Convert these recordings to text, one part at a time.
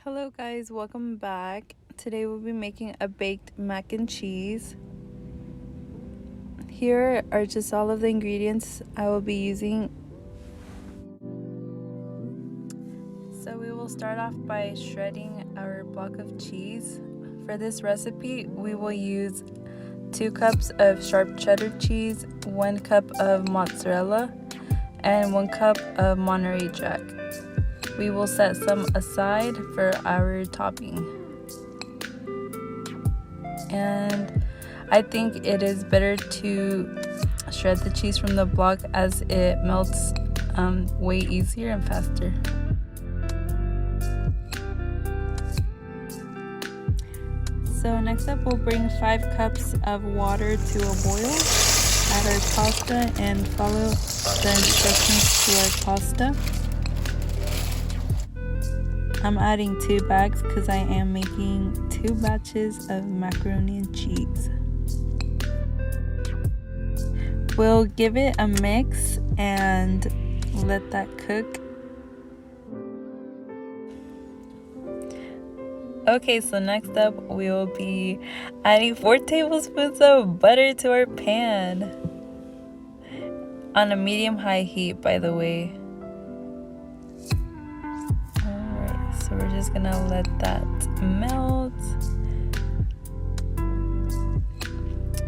Hello guys, welcome back. Today we'll be making a baked mac and cheese. Here are just all of the ingredients I will be using. So we will start off by shredding our block of cheese. For this recipe, we will use 2 cups of sharp cheddar cheese, 1 cup of mozzarella, and 1 cup of Monterrey Jack. We will set some aside for our topping. And I think it is better to shred the cheese from the block as it melts way easier and faster. So next up, we'll bring 5 cups of water to a boil. Add our pasta and follow the instructions to our pasta. I'm adding 2 bags because I am making 2 batches of macaroni and cheese. We'll give it a mix and let that cook. Okay, so next up we will be adding 4 tablespoons of butter to our pan. On a medium-high heat, by the way. So we're just gonna let that melt.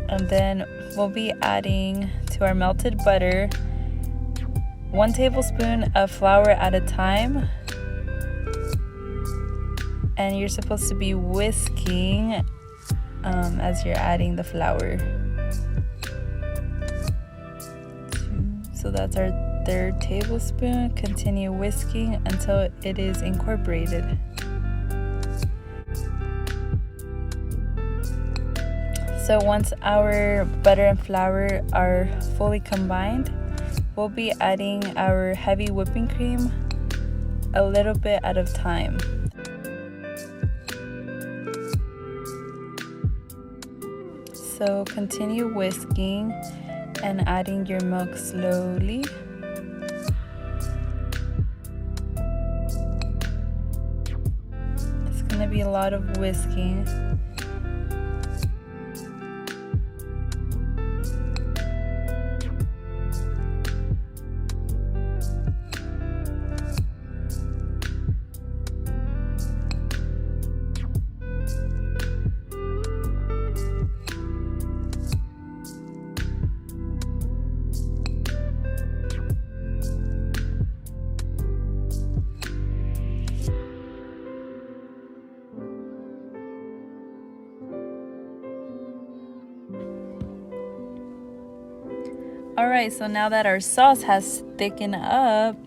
And then we'll be adding to our melted butter 1 tablespoon of flour at a time. And you're supposed to be whisking as you're adding the flour. So that's our 3rd tablespoon. Continue whisking until it is incorporated. So once our butter and flour are fully combined, we'll be adding our heavy whipping cream a little bit at a time. So continue whisking and adding your milk slowly. It's gonna be a lot of whisking. Alright, so now that our sauce has thickened up,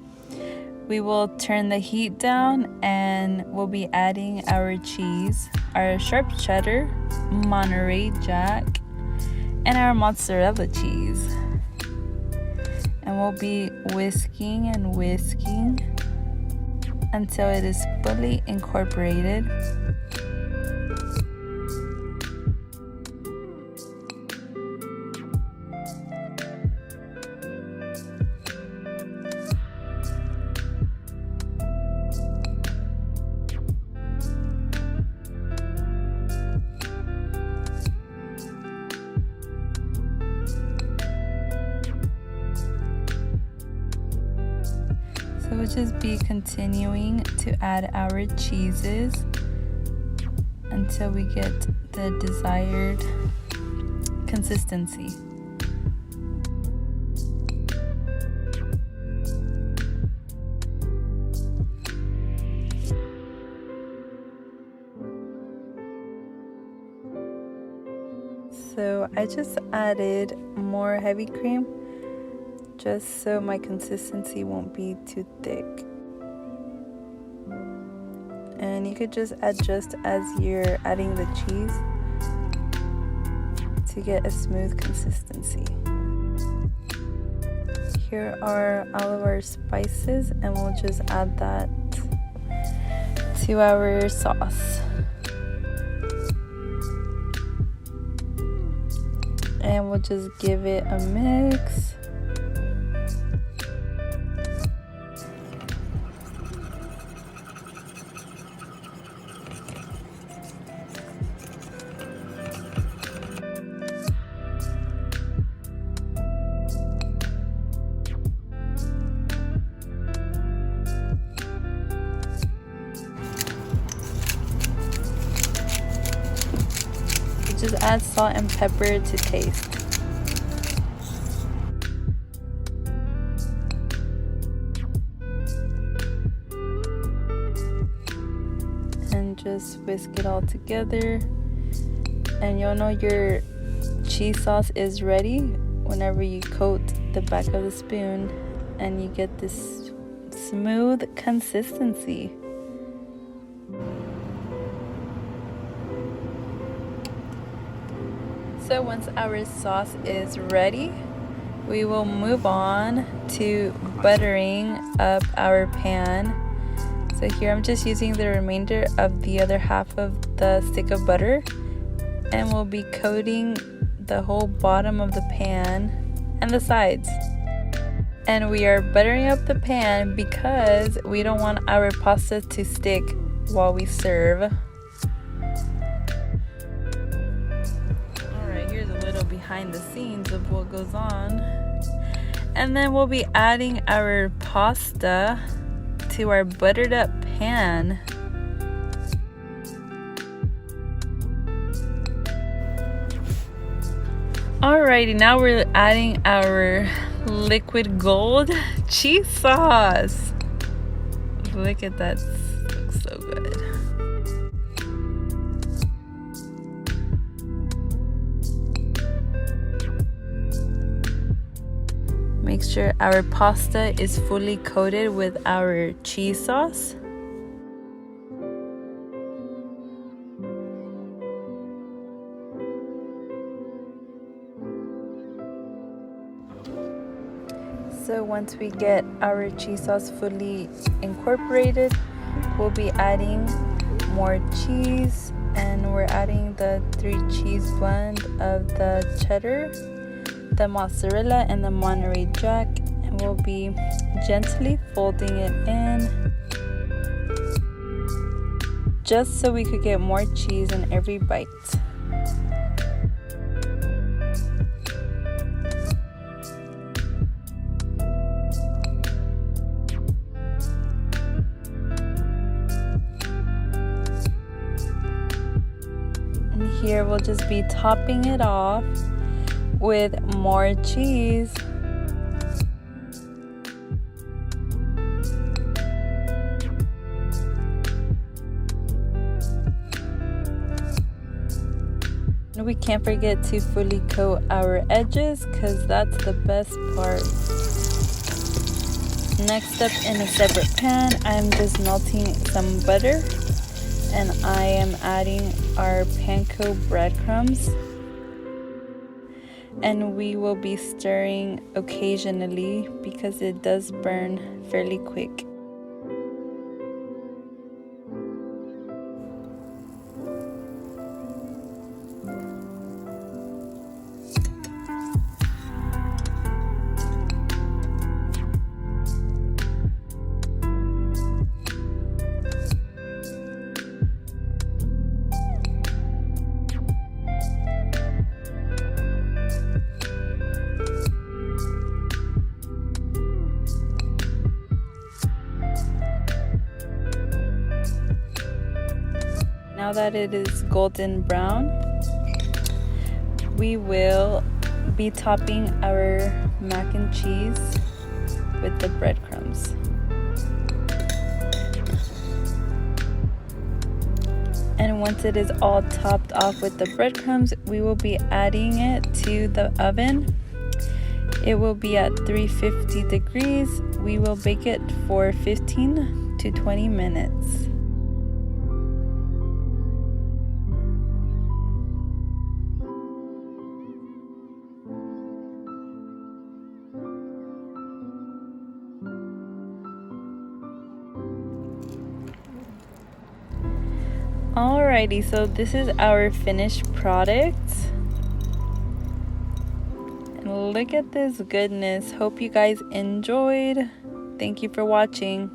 we will turn the heat down and we'll be adding our cheese, our sharp cheddar, Monterrey Jack, and our mozzarella cheese. And we'll be whisking and whisking until it is fully incorporated. So we'll just be continuing to add our cheeses until we get the desired consistency. So I just added more heavy cream just so my consistency won't be too thick. And you could just adjust as you're adding the cheese to get a smooth consistency. Here are all of our spices and we'll just add that to our sauce. And we'll just give it a mix. just add salt and pepper to taste. And just whisk it all together. And you'll know your cheese sauce is ready whenever you coat the back of the spoon and you get this smooth consistency. So once our sauce is ready, we will move on to buttering up our pan. So here I'm just using the remainder of the other half of the stick of butter, and we'll be coating the whole bottom of the pan and the sides. And we are buttering up the pan because we don't want our pasta to stick while we serve. Alright, here's a little behind the scenes of what goes on. And then we'll be adding our pasta to our buttered up pan. Alrighty, now we're adding our liquid gold cheese sauce. Look at that, looks so good. Make sure our pasta is fully coated with our cheese sauce. So once we get our cheese sauce fully incorporated, we'll be adding more cheese, and we're adding the 3 cheese blend of the cheddar, the mozzarella, and the Monterrey Jack, and we'll be gently folding it in just so we could get more cheese in every bite. Here we'll just be topping it off with more cheese. We can't forget to fully coat our edges because that's the best part. Next up, in a separate pan, I'm just melting some butter, and I am adding our panko breadcrumbs, and we will be stirring occasionally because it does burn fairly quick. Now that it is golden brown, we will be topping our mac and cheese with the breadcrumbs. And once it is all topped off with the breadcrumbs, we will be adding it to the oven. It will be at 350 degrees. We will bake it for 15 to 20 minutes. Alrighty, so this is our finished product. And look at this goodness. Hope you guys enjoyed. Thank you for watching.